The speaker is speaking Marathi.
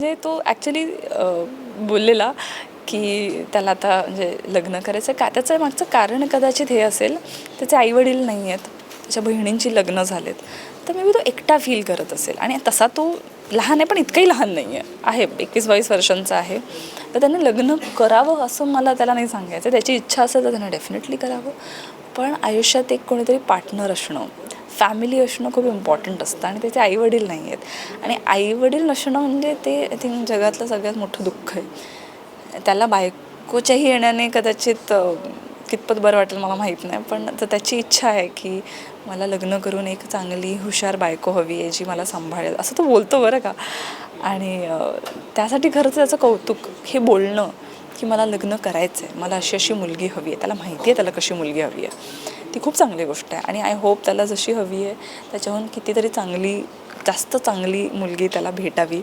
म्हणजे तो ॲक्च्युली बोललेला की त्याला आता म्हणजे लग्न करायचं का, त्याचं मागचं कारण कदाचित हे असेल, त्याचे आईवडील नाही आहेत, त्याच्या बहिणींची लग्न झालेत, तर मी तो एकटा फील करत असेल. आणि तसा तो लहान आहे, पण इतकंही लहान नाही आहे 21-22 वर्षांचा आहे. तर त्याने लग्न करावं असं मला त्याला नाही सांगायचं. त्याची इच्छा असेल तर त्यानं डेफिनेटली करावं. पण आयुष्यात एक कोणीतरी पार्टनर असणं, फॅमिली असणं खूप इम्पॉर्टंट असतं. आणि त्याचे आईवडील नाही आहेत, आणि आईवडील नसणं म्हणजे ते आय थिंक जगातलं सगळ्यात मोठं दुःख आहे. त्याला बायकोच्याही येण्याने कदाचित कितपत बरं वाटेल मला माहीत नाही, पण तर त्याची इच्छा आहे की मला लग्न करून एक चांगली हुशार बायको हवी आहे जी मला सांभाळेल, असं तो बोलतो बरं का. आणि त्यासाठी खरंच त्याचं कौतुक, हे बोलणं की मला लग्न करायचं आहे, मला अशी अशी मुलगी हवी आहे, त्याला माहिती आहे त्याला कशी मुलगी हवी आहे, ती खूप चांगली गोष्ट आहे. आणि आय होप त्याला जशी हवी आहे त्याच्याहून कितीतरी चांगली, जास्त चांगली मुलगी त्याला भेटावी.